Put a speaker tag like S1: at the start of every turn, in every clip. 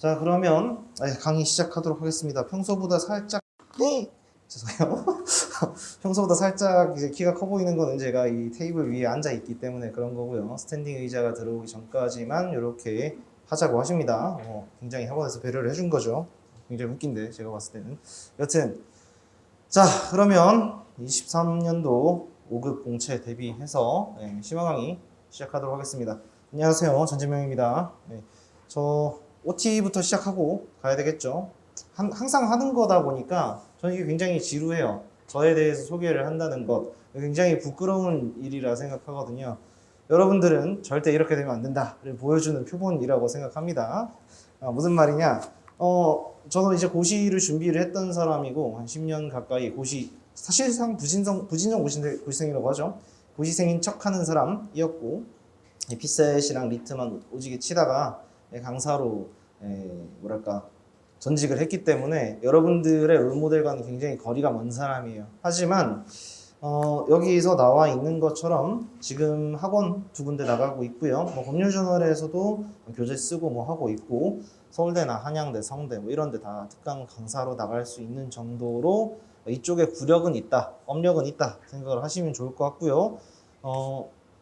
S1: 자, 그러면 강의 시작하도록 하겠습니다. 평소보다 살짝 죄송해요. 평소보다 살짝 이제 키가 커 보이는 거는 제가 이 테이블 위에 앉아 있기 때문에 그런 거고요. 스탠딩 의자가 들어오기 전까지만 이렇게 하자고 하십니다. 굉장히 학원에서 배려를 해준 거죠. 굉장히 웃긴데 제가 봤을 때는. 여튼 자, 그러면 23년도 5급 공채 대비해서 심화 강의 시작하도록 하겠습니다. 안녕하세요, 전진명입니다. 저 OT부터 시작하고 가야 되겠죠. 항상 하는 거다 보니까 저는 이게 굉장히 지루해요. 저에 대해서 소개를 한다는 것 굉장히 부끄러운 일이라 생각하거든요. 여러분들은 절대 이렇게 되면 안 된다를 보여주는 표본이라고 생각합니다. 무슨 말이냐? 저도 이제 고시를 준비를 했던 사람이고 한 10년 가까이 고시, 사실상 부진정 고시생이라고 하죠. 고시생인 척하는 사람이었고 피셋이랑 리트만 오지게 치다가 강사로 뭐랄까 전직을 했기 때문에 여러분들의 롤모델과는 굉장히 거리가 먼 사람이에요. 하지만 여기서 나와 있는 것처럼 지금 학원 두 군데 나가고 있고요. 법률저널에서도 교재 쓰고 뭐 하고 있고 서울대나 한양대, 성대 뭐 이런 데 다 특강 강사로 나갈 수 있는 정도로 이쪽에 구력은 있다, 업력은 있다 생각을 하시면 좋을 것 같고요.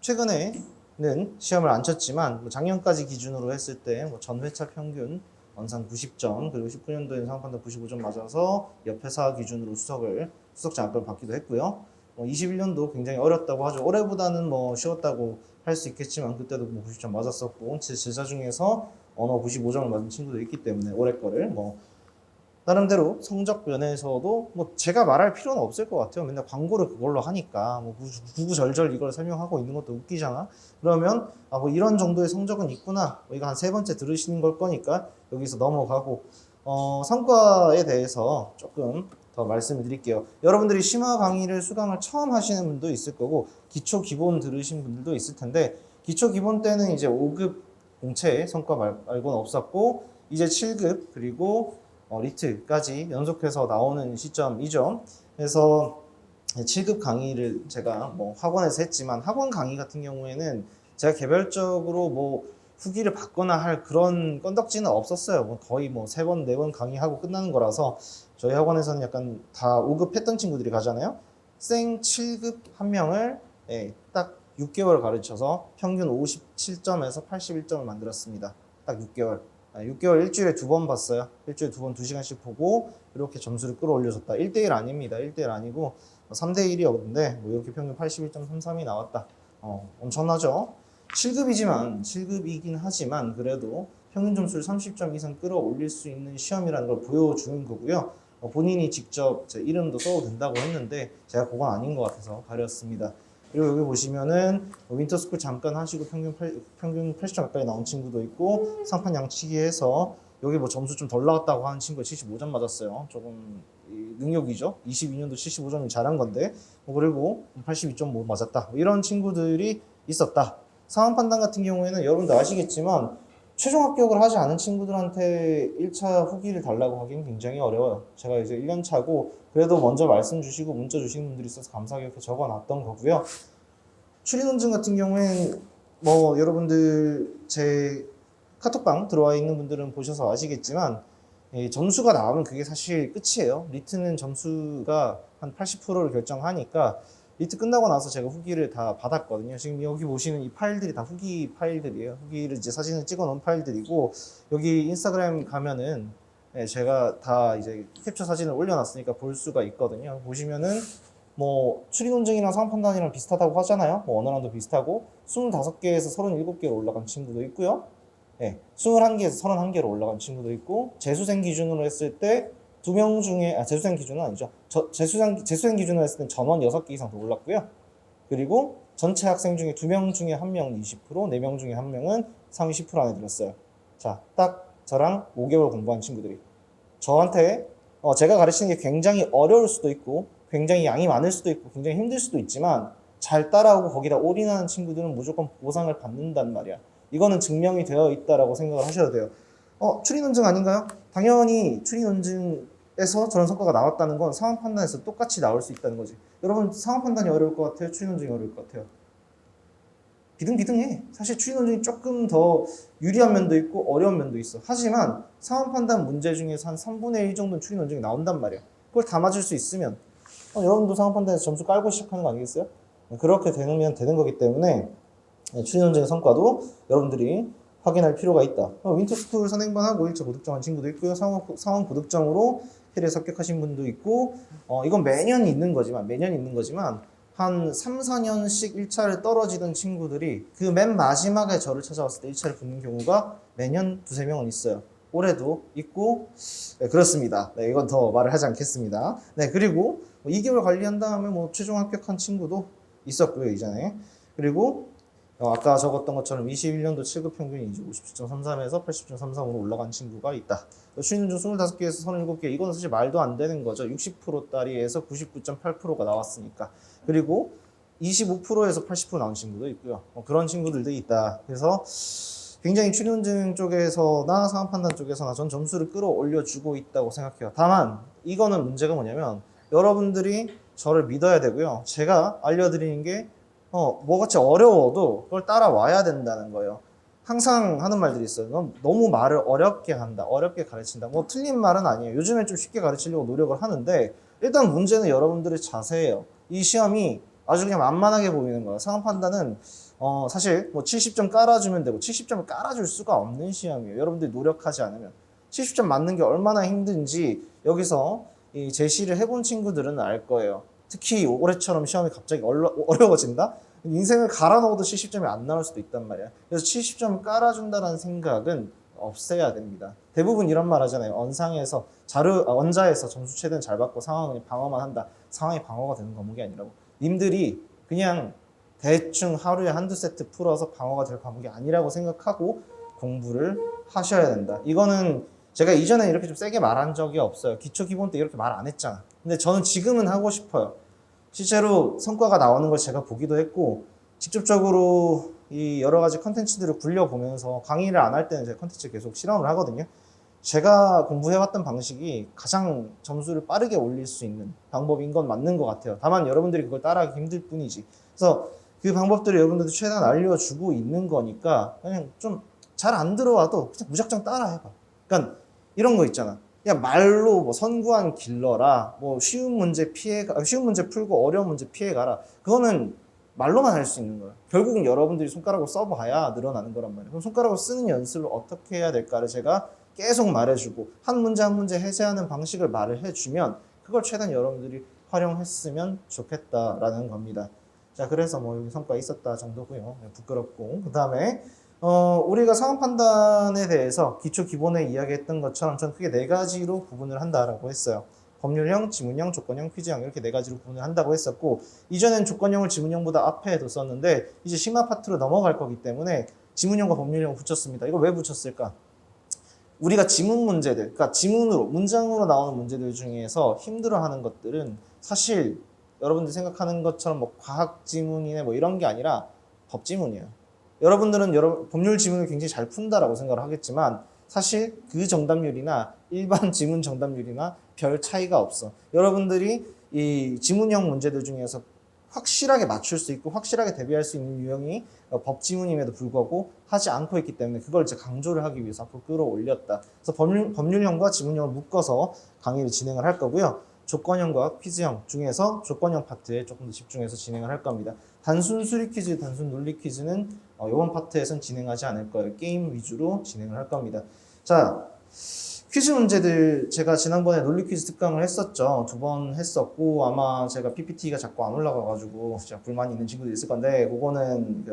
S1: 최근에는 시험을 안 쳤지만 작년까지 기준으로 했을 때 전 회차 평균 원상 90점, 그리고 19년도에 상판단 95점 맞아서 옆 회사 기준으로 수석 장학금을 받기도 했고요. 21년도 굉장히 어렵다고 하죠. 올해보다는 쉬웠다고 할 수 있겠지만 그때도 90점 맞았었고 제자 중에서 언어 95점을 맞은 친구도 있기 때문에 올해 거를 나름대로 성적 면에서도 제가 말할 필요는 없을 것 같아요. 맨날 광고를 그걸로 하니까 구구절절 이걸 설명하고 있는 것도 웃기잖아. 그러면 이런 정도의 성적은 있구나. 이거 한 3번째 들으시는 걸 거니까 여기서 넘어가고 성과에 대해서 조금 더 말씀을 드릴게요. 여러분들이 심화 강의를 수강을 처음 하시는 분도 있을 거고 기초 기본 들으신 분들도 있을 텐데 기초 기본 때는 이제 5급 공채 성과 말고는 없었고 이제 7급 그리고 리트까지 연속해서 나오는 시점이죠. 그래서 7급 강의를 제가 학원에서 했지만 학원 강의 같은 경우에는 제가 개별적으로 후기를 받거나 할 그런 건덕지는 없었어요. 거의 3번, 4번 강의하고 끝나는 거라서 저희 학원에서는 약간 다 5급 했던 친구들이 가잖아요. 생 7급 한 명을 딱 6개월 가르쳐서 평균 57점에서 81점을 만들었습니다. 딱 6개월. 6개월 일주일에 2번 봤어요. 일주일에 2번 2시간씩 보고 이렇게 점수를 끌어올려줬다. 1대1 아닙니다. 1대1 아니고 3대1이었는데 이렇게 평균 81.33이 나왔다. 엄청나죠? 7급이긴 하지만 그래도 평균 점수를 30점 이상 끌어올릴 수 있는 시험이라는 걸 보여주는 거고요. 본인이 직접 제 이름도 써도 된다고 했는데 제가 그건 아닌 것 같아서 가렸습니다. 그리고 여기 보시면은 윈터스쿨 잠깐 하시고 평균 80점 가까이 나온 친구도 있고 상판 양치기 해서 여기 점수 좀 덜 나왔다고 하는 친구가 75점 맞았어요. 조금 능력이죠. 22년도 75점이 잘한 건데 그리고 82.5 맞았다. 이런 친구들이 있었다. 상황 판단 같은 경우에는 여러분도 아시겠지만 최종 합격을 하지 않은 친구들한테 1차 후기를 달라고 하기는 굉장히 어려워요. 제가 이제 1년 차고 그래도 먼저 말씀 주시고 문자 주시는 분들이 있어서 감사하게 이렇게 적어놨던 거고요. 추리 논증 같은 경우에는 여러분들 제 카톡방 들어와 있는 분들은 보셔서 아시겠지만 점수가 나오면 그게 사실 끝이에요. 리트는 점수가 한 80%를 결정하니까 리트 끝나고 나서 제가 후기를 다 받았거든요. 지금 여기 보시는 이 파일들이 다 후기 파일들이에요. 후기를 이제 사진을 찍어 놓은 파일들이고 여기 인스타그램 가면은 제가 다 이제 캡처 사진을 올려놨으니까 볼 수가 있거든요. 보시면은 추리 논증이랑 상황 판단이랑 비슷하다고 하잖아요. 언어랑도 비슷하고 25개에서 37개로 올라간 친구도 있고요. 21개에서 31개로 올라간 친구도 있고 재수생 기준으로 했을 때 2명 중에 재수생 기준은 아니죠. 재수생 기준으로 했을 때 전원 6개 이상 더 올랐고요. 그리고 전체 학생 중에 2명 중에 1명은 20%, 4명 중에 1명은 상위 10% 안에 들었어요. 자, 딱 저랑 5개월 공부한 친구들이 저한테 제가 가르치는 게 굉장히 어려울 수도 있고 굉장히 양이 많을 수도 있고 굉장히 힘들 수도 있지만 잘 따라오고 거기다 올인하는 친구들은 무조건 보상을 받는단 말이야. 이거는 증명이 되어 있다라고 생각을 하셔야 돼요. 추리 논증 아닌가요? 당연히 추리 논증에서 저런 성과가 나왔다는 건 상황 판단에서 똑같이 나올 수 있다는 거지. 여러분 상황 판단이 어려울 것 같아요? 추리 논증이 어려울 것 같아요? 비등비등해. 사실 추리 논증이 조금 더 유리한 면도 있고 어려운 면도 있어. 하지만 상황 판단 문제 중에서 한 3분의 1 정도는 추리 논증이 나온단 말이야. 그걸 다 맞을 수 있으면 여러분도 상황 판단에서 점수 깔고 시작하는 거 아니겠어요? 그렇게 되면 되는 거기 때문에 추리 논증의 성과도 여러분들이 확인할 필요가 있다. 윈터스쿨 선행반하고 1차 고득점한 친구도 있고요. 상원 고득점으로 캐리에 합격하신 분도 있고, 이건 매년 있는 거지만 한 3, 4년씩 1차를 떨어지던 친구들이 그 맨 마지막에 저를 찾아왔을 때 1차를 붙는 경우가 매년 두세 명은 있어요. 올해도 있고, 네, 그렇습니다. 네, 이건 더 말을 하지 않겠습니다. 네, 그리고 2개월 관리한 다음에 최종 합격한 친구도 있었고요, 이전에. 그리고 아까 적었던 것처럼 21년도 7급 평균이 이제 57.33에서 80.33으로 올라간 친구가 있다. 추리논 중 25개에서 37개, 이건 사실 말도 안 되는 거죠. 60%짜리에서 99.8%가 나왔으니까. 그리고 25%에서 80% 나온 친구도 있고요. 그런 친구들도 있다. 그래서 굉장히 추리논증 쪽에서나 상황 판단 쪽에서나 전 점수를 끌어올려주고 있다고 생각해요. 다만 이거는 문제가 뭐냐면 여러분들이 저를 믿어야 되고요. 제가 알려드리는 게 뭐같이 어려워도 그걸 따라와야 된다는 거예요. 항상 하는 말들이 있어요. 너무 말을 어렵게 한다, 어렵게 가르친다. 틀린 말은 아니에요. 요즘엔 좀 쉽게 가르치려고 노력을 하는데 일단 문제는 여러분들의 자세예요. 이 시험이 아주 그냥 만만하게 보이는 거예요. 상황 판단은 사실 70점 깔아주면 되고 70점을 깔아줄 수가 없는 시험이에요. 여러분들이 노력하지 않으면 70점 맞는 게 얼마나 힘든지 여기서 이 제시를 해본 친구들은 알 거예요. 특히 올해처럼 시험이 갑자기 어려워진다? 인생을 갈아 넣어도 70점이 안 나올 수도 있단 말이야. 그래서 70점을 깔아준다는 생각은 없애야 됩니다. 대부분 이런 말 하잖아요. 원자에서 점수 최대한 잘 받고 상황을 방어만 한다. 상황이 방어가 되는 과목이 아니라고. 님들이 그냥 대충 하루에 한두 세트 풀어서 방어가 될 과목이 아니라고 생각하고 공부를 하셔야 된다. 이거는 제가 이전에 이렇게 좀 세게 말한 적이 없어요. 기초 기본 때 이렇게 말 안 했잖아. 근데 저는 지금은 하고 싶어요. 실제로 성과가 나오는 걸 제가 보기도 했고 직접적으로 이 여러 가지 컨텐츠들을 굴려보면서 강의를 안 할 때는 제가 컨텐츠 계속 실험을 하거든요. 제가 공부해왔던 방식이 가장 점수를 빠르게 올릴 수 있는 방법인 건 맞는 것 같아요. 다만 여러분들이 그걸 따라하기 힘들 뿐이지. 그래서 그 방법들을 여러분들도 최대한 알려주고 있는 거니까 그냥 좀 잘 안 들어와도 그냥 무작정 따라해봐. 그러니까 이런 거 있잖아. 그냥 말로 선구안 길러라, 쉬운 문제 풀고 어려운 문제 피해가라. 그거는 말로만 할 수 있는 거예요. 결국은 여러분들이 손가락을 써봐야 늘어나는 거란 말이에요. 그럼 손가락을 쓰는 연습을 어떻게 해야 될까를 제가 계속 말해주고 한 문제 한 문제 해제하는 방식을 말을 해주면 그걸 최대한 여러분들이 활용했으면 좋겠다라는 겁니다. 자, 그래서 여기 성과 있었다 정도고요. 부끄럽고. 그 다음에 우리가 상황 판단에 대해서 기초 기본에 이야기했던 것처럼 저는 크게 4가지로 구분을 한다라고 했어요. 법률형, 지문형, 조건형, 퀴즈형 이렇게 4가지로 구분을 한다고 했었고 이전엔 조건형을 지문형보다 앞에 뒀었는데 이제 심화 파트로 넘어갈 거기 때문에 지문형과 법률형을 붙였습니다. 이걸 왜 붙였을까? 우리가 지문 문제들, 그러니까 문장으로 나오는 문제들 중에서 힘들어하는 것들은 사실 여러분들이 생각하는 것처럼 과학 지문이네 이런 게 아니라 법 지문이에요. 여러분들은 법률 지문을 굉장히 잘 푼다라고 생각을 하겠지만 사실 그 정답률이나 일반 지문 정답률이나 별 차이가 없어. 여러분들이 이 지문형 문제들 중에서 확실하게 맞출 수 있고 확실하게 대비할 수 있는 유형이 법 지문임에도 불구하고 하지 않고 있기 때문에 그걸 이제 강조를 하기 위해서 앞으로 끌어올렸다. 그래서 법률형과 지문형을 묶어서 강의를 진행을 할 거고요. 조건형과 퀴즈형 중에서 조건형 파트에 조금 더 집중해서 진행을 할 겁니다. 단순 수리 퀴즈, 단순 논리 퀴즈는 이번 파트에선 진행하지 않을 거예요. 게임 위주로 진행을 할 겁니다. 자, 퀴즈 문제들 제가 지난번에 논리 퀴즈 특강을 했었죠. 2번 했었고 아마 제가 PPT가 자꾸 안 올라가가지고 진짜 불만이 있는 친구들이 있을 건데 그거는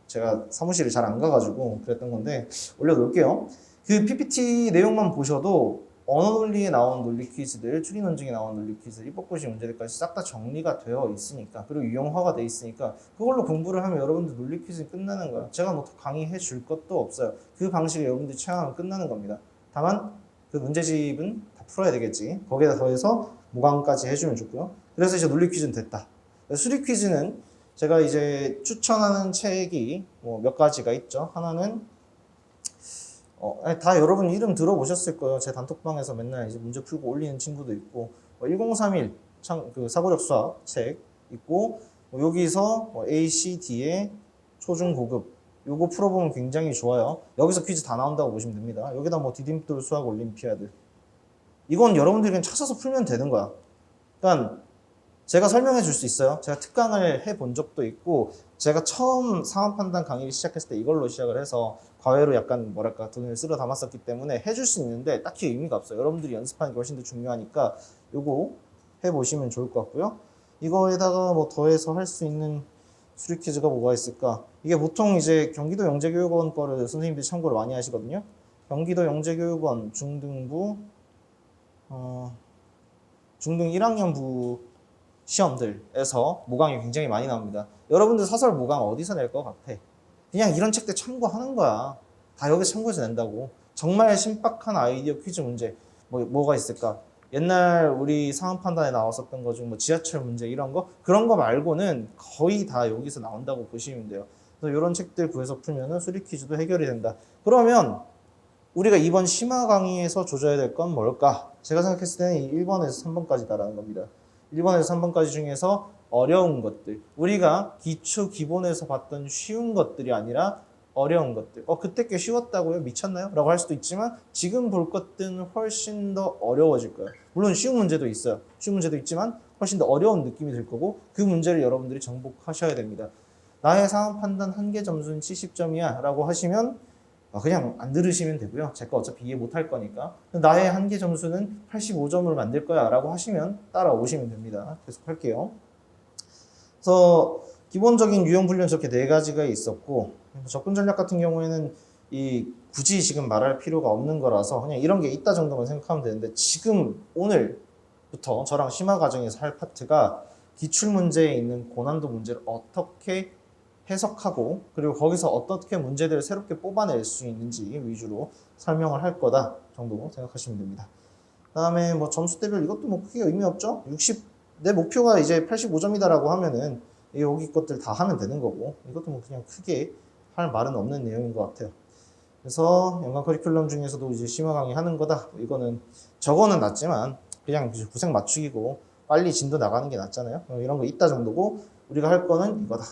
S1: 제가 사무실을 잘 안 가가지고 그랬던 건데 올려놓을게요. 그 PPT 내용만 보셔도 언어 논리에 나온 논리 퀴즈들, 추리 논증에 나온 논리 퀴즈, 입법고시 문제들까지 싹 다 정리가 되어 있으니까 그리고 유형화가 돼 있으니까 그걸로 공부를 하면 여러분들 논리 퀴즈는 끝나는 거야. 제가 더 강의해 줄 것도 없어요. 그 방식을 여러분들이 체험하면 끝나는 겁니다. 다만 그 문제집은 다 풀어야 되겠지. 거기에다 더해서 모강까지 해주면 좋고요. 그래서 이제 논리 퀴즈는 됐다. 수리 퀴즈는 제가 이제 추천하는 책이 몇 가지가 있죠. 하나는 다 여러분 이름 들어보셨을 거예요. 제 단톡방에서 맨날 이제 문제 풀고 올리는 친구도 있고 1031 그 사고력 수학 책 있고 여기서 ACD의 초중고급 요거 풀어보면 굉장히 좋아요. 여기서 퀴즈 다 나온다고 보시면 됩니다. 여기다 뭐 디딤돌 수학 올림피아드 이건 여러분들이 그냥 찾아서 풀면 되는 거야. 그러니까 제가 설명해 줄 수 있어요. 제가 특강을 해본 적도 있고 제가 처음 상황 판단 강의를 시작했을 때 이걸로 시작을 해서 과외로 약간 뭐랄까 돈을 쓸어 담았었기 때문에 해줄 수 있는데 딱히 의미가 없어요. 여러분들이 연습하는 게 훨씬 더 중요하니까 요거 해보시면 좋을 것 같고요. 이거에다가 뭐 더해서 할 수 있는 수리 퀴즈가 뭐가 있을까? 이게 보통 이제 경기도 영재교육원 거를 선생님들이 참고를 많이 하시거든요. 경기도 영재교육원 중등부 중등 1학년부 시험들에서 모강이 굉장히 많이 나옵니다. 여러분들 사설 모강 어디서 낼 것 같아? 그냥 이런 책들 참고하는 거야. 다 여기서 참고해서 낸다고. 정말 신박한 아이디어 퀴즈 문제 뭐가 있을까? 옛날 우리 상황 판단에 나왔었던 거 중 뭐 지하철 문제 이런 거 그런 거 말고는 거의 다 여기서 나온다고 보시면 돼요. 그래서 이런 책들 구해서 풀면은 수리 퀴즈도 해결이 된다. 그러면 우리가 이번 심화 강의에서 조져야 될 건 뭘까? 제가 생각했을 때는 이 1번에서 3번까지다라는 겁니다. 1번에서 3번까지 중에서 어려운 것들, 우리가 기초 기본에서 봤던 쉬운 것들이 아니라 어려운 것들. 그때 꽤 쉬웠다고요? 미쳤나요? 라고 할 수도 있지만 지금 볼 것들은 훨씬 더 어려워질 거예요. 물론 쉬운 문제도 있어요. 쉬운 문제도 있지만 훨씬 더 어려운 느낌이 들 거고 그 문제를 여러분들이 정복하셔야 됩니다. 나의 상황 판단 한계 점수는 70점이야 라고 하시면 그냥 안 들으시면 되고요. 제가 어차피 이해 못할 거니까. 나의 한계 점수는 85점으로 만들 거야 라고 하시면 따라오시면 됩니다. 계속 할게요. 그래서 기본적인 유형 훈련 저렇게 4가지가 있었고 접근 전략 같은 경우에는 굳이 지금 말할 필요가 없는 거라서 그냥 이런 게 있다 정도만 생각하면 되는데 지금 오늘부터 저랑 심화 과정에서 할 파트가 기출문제에 있는 고난도 문제를 어떻게 해석하고 그리고 거기서 어떻게 문제들을 새롭게 뽑아낼 수 있는지 위주로 설명을 할 거다 정도 생각하시면 됩니다. 그 다음에 뭐 점수대별 이것도 뭐 크게 의미 없죠. 내 목표가 이제 85점이다라고 하면은 여기 것들 다 하면 되는 거고 이것도 뭐 그냥 크게 할 말은 없는 내용인 것 같아요. 그래서 연관 커리큘럼 중에서도 이제 심화 강의 하는 거다. 이거는 저거는 낫지만 그냥 구색 맞추기고 빨리 진도 나가는 게 낫잖아요. 이런 거 있다 정도고 우리가 할 거는 이거다.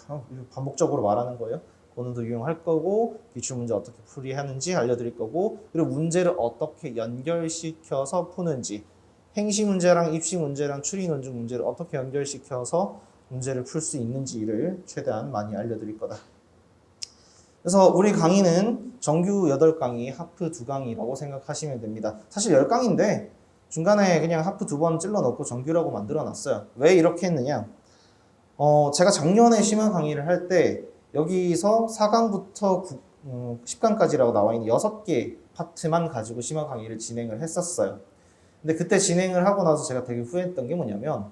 S1: 반복적으로 말하는 거예요. 고난도 유형할 거고 기출문제 어떻게 풀이하는지 알려드릴 거고 그리고 문제를 어떻게 연결시켜서 푸는지 행시 문제랑 입시 문제랑 추리 논증 문제를 어떻게 연결시켜서 문제를 풀 수 있는지를 최대한 많이 알려드릴 거다. 그래서 우리 강의는 정규 8강의, 하프 2강이라고 생각하시면 됩니다. 사실 10강인데 중간에 그냥 하프 2번 찔러 넣고 정규라고 만들어 놨어요. 왜 이렇게 했느냐? 제가 작년에 심화 강의를 할 때 여기서 4강부터 10강까지라고 나와 있는 6개 파트만 가지고 심화 강의를 진행을 했었어요. 근데 그때 진행을 하고 나서 제가 되게 후회했던 게 뭐냐면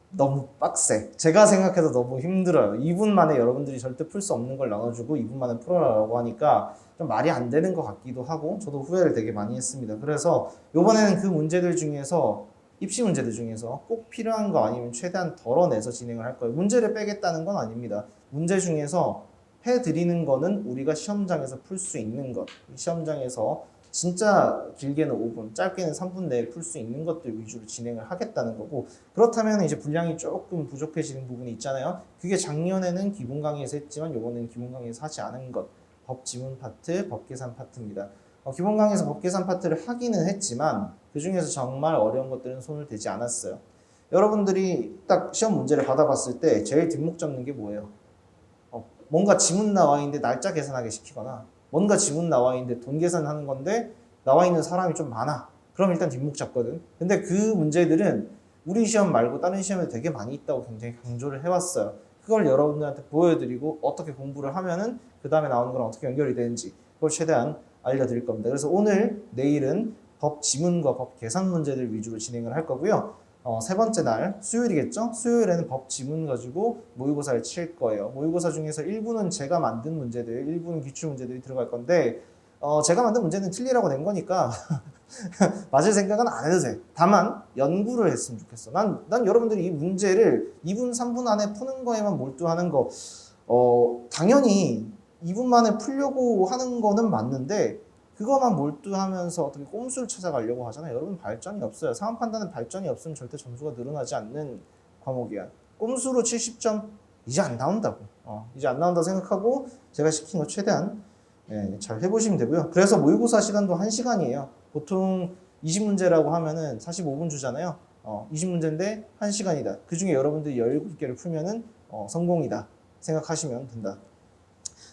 S1: 너무 빡세. 제가 생각해도 너무 힘들어요. 2분 만에 여러분들이 절대 풀 수 없는 걸 나눠주고 2분 만에 풀어라라고 하니까 좀 말이 안 되는 것 같기도 하고 저도 후회를 되게 많이 했습니다. 그래서 이번에는 그 문제들 중에서 입시 문제들 중에서 꼭 필요한 거 아니면 최대한 덜어내서 진행을 할 거예요. 문제를 빼겠다는 건 아닙니다. 문제 중에서 해드리는 거는 우리가 시험장에서 풀 수 있는 것. 시험장에서 진짜 길게는 5분, 짧게는 3분 내에 풀 수 있는 것들 위주로 진행을 하겠다는 거고 그렇다면 이제 분량이 조금 부족해지는 부분이 있잖아요. 그게 작년에는 기본 강의에서 했지만 이번에는 기본 강의에서 하지 않은 것. 법 지문 파트, 법 계산 파트입니다. 기본 강의에서 법 계산 파트를 하기는 했지만 그 중에서 정말 어려운 것들은 손을 대지 않았어요. 여러분들이 딱 시험 문제를 받아봤을 때 제일 뒷목 잡는 게 뭐예요? 뭔가 지문 나와 있는데 날짜 계산하게 시키거나 뭔가 지문 나와 있는데 돈 계산하는 건데 나와 있는 사람이 좀 많아. 그럼 일단 뒷목 잡거든. 근데 그 문제들은 우리 시험 말고 다른 시험에 되게 많이 있다고 굉장히 강조를 해왔어요. 그걸 여러분들한테 보여드리고 어떻게 공부를 하면은 그 다음에 나오는 거랑 어떻게 연결이 되는지 그걸 최대한 알려드릴 겁니다. 그래서 오늘, 내일은 법 지문과 법 계산 문제들 위주로 진행을 할 거고요. 세 번째 날 수요일이겠죠? 수요일에는 법 지문 가지고 모의고사를 칠 거예요. 모의고사 중에서 일부는 제가 만든 문제들, 일부는 기출 문제들이 들어갈 건데 제가 만든 문제는 틀리라고 낸 거니까 맞을 생각은 안 해도 돼. 다만 연구를 했으면 좋겠어. 난 여러분들이 이 문제를 2분, 3분 안에 푸는 거에만 몰두하는 거 당연히 2분 만에 풀려고 하는 거는 맞는데 그거만 몰두하면서 어떻게 꼼수를 찾아가려고 하잖아요. 여러분 발전이 없어요. 상황 판단은 발전이 없으면 절대 점수가 늘어나지 않는 과목이야. 꼼수로 70점 이제 안 나온다고. 이제 안 나온다 생각하고 제가 시킨 거 최대한 잘 해보시면 되고요. 그래서 모의고사 시간도 1시간이에요. 보통 20문제라고 하면은 45분 주잖아요. 20문제인데 1시간이다. 그 중에 여러분들이 17개를 풀면은 성공이다 생각하시면 된다.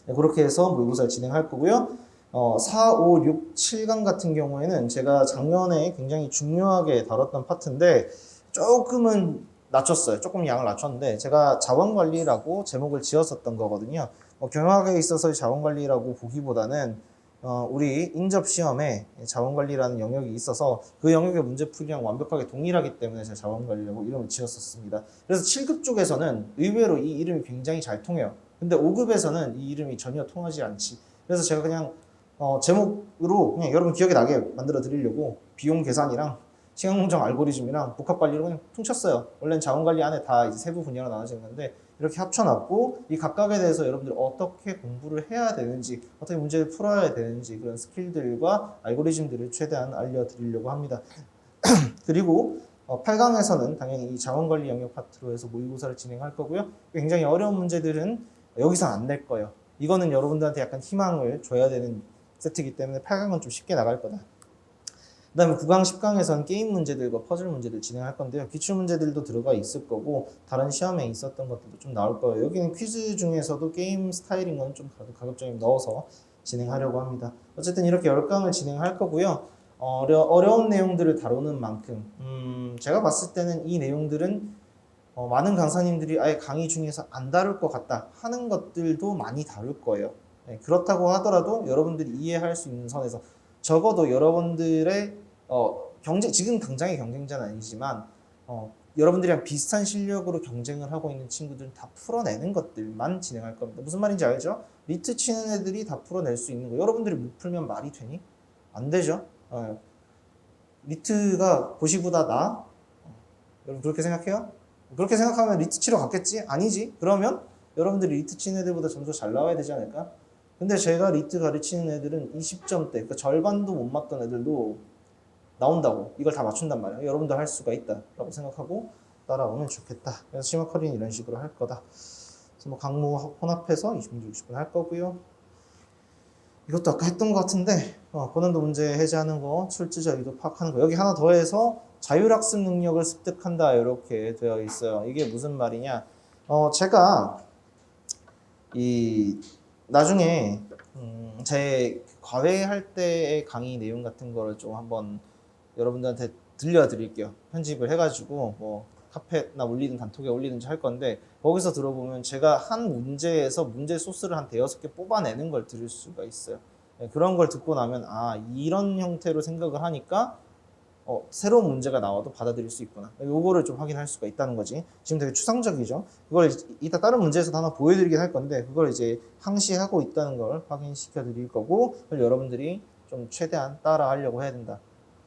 S1: 네, 그렇게 해서 모의고사를 진행할 거고요. 4, 5, 6, 7강 같은 경우에는 제가 작년에 굉장히 중요하게 다뤘던 파트인데 조금은 낮췄어요. 조금 양을 낮췄는데 제가 자원관리라고 제목을 지었었던 거거든요. 경영학에 있어서 자원관리라고 보기보다는 우리 인접시험에 자원관리라는 영역이 있어서 그 영역의 문제풀이랑 완벽하게 동일하기 때문에 제가 자원관리라고 이름을 지었었습니다. 그래서 7급 쪽에서는 의외로 이 이름이 굉장히 잘 통해요. 근데 5급에서는 이 이름이 전혀 통하지 않지. 그래서 제가 그냥 제목으로 그냥 여러분 기억에 나게 만들어 드리려고 비용 계산이랑 시간공정 알고리즘이랑 복합관리로 그냥 퉁쳤어요. 원래는 자원관리 안에 다 이제 세부 분야로 나눠져 있는데 이렇게 합쳐놨고 이 각각에 대해서 여러분들이 어떻게 공부를 해야 되는지 어떻게 문제를 풀어야 되는지 그런 스킬들과 알고리즘들을 최대한 알려드리려고 합니다. 그리고 8강에서는 당연히 이 자원관리 영역 파트로 해서 모의고사를 진행할 거고요. 굉장히 어려운 문제들은 여기서 안 낼 거예요. 이거는 여러분들한테 약간 희망을 줘야 되는 세트이기 때문에 8강은 좀 쉽게 나갈 거다. 그 다음에 9강, 10강에서는 게임 문제들과 퍼즐 문제들 진행할 건데요. 기출 문제들도 들어가 있을 거고 다른 시험에 있었던 것들도 좀 나올 거예요. 여기는 퀴즈 중에서도 게임 스타일인 건 좀 가급적이면 넣어서 진행하려고 합니다. 어쨌든 이렇게 10강을 진행할 거고요. 어려운 내용들을 다루는 만큼 제가 봤을 때는 이 내용들은 많은 강사님들이 아예 강의 중에서 안 다룰 것 같다 하는 것들도 많이 다룰 거예요. 네, 그렇다고 하더라도 여러분들이 이해할 수 있는 선에서 적어도 여러분들의 지금 당장의 경쟁자는 아니지만 여러분들이랑 비슷한 실력으로 경쟁을 하고 있는 친구들은 다 풀어내는 것들만 진행할 겁니다. 무슨 말인지 알죠? 리트 치는 애들이 다 풀어낼 수 있는 거 여러분들이 못 풀면 말이 되니? 안 되죠? 리트가 고시보다 나아? 여러분 그렇게 생각해요? 그렇게 생각하면 리트 치러 갔겠지? 아니지? 그러면 여러분들이 리트 치는 애들보다 점수 잘 나와야 되지 않을까? 근데 제가 리트 가르치는 애들은 20점대, 그러니까 절반도 못 맞던 애들도 나온다고 이걸 다 맞춘단 말이야. 여러분도 할 수가 있다 라고 생각하고 따라오면 좋겠다. 그래서 심화커리는 이런 식으로 할 거다. 그래서 뭐 강무 혼합해서 20분, 60분 할 거고요. 이것도 아까 했던 것 같은데 고난도 문제 해제하는 거, 출제자 의도 파악하는 거 여기 하나 더 해서 자율학습 능력을 습득한다 이렇게 되어 있어요. 이게 무슨 말이냐? 제가 나중에 제 과외할 때의 강의 내용 같은 거를 좀 한번 여러분들한테 들려드릴게요. 편집을 해가지고 뭐 카페나 올리든 단톡에 올리든지 할 건데 거기서 들어보면 제가 한 문제에서 문제 소스를 한 5-6개 뽑아내는 걸 들을 수가 있어요. 그런 걸 듣고 나면 이런 형태로 생각을 하니까 새로운 문제가 나와도 받아들일 수 있구나. 요거를 좀 확인할 수가 있다는 거지. 지금 되게 추상적이죠. 그걸 이따 다른 문제에서 하나 보여드리긴 할 건데 그걸 이제 항시하고 있다는 걸 확인시켜 드릴 거고 그걸 여러분들이 좀 최대한 따라 하려고 해야 된다.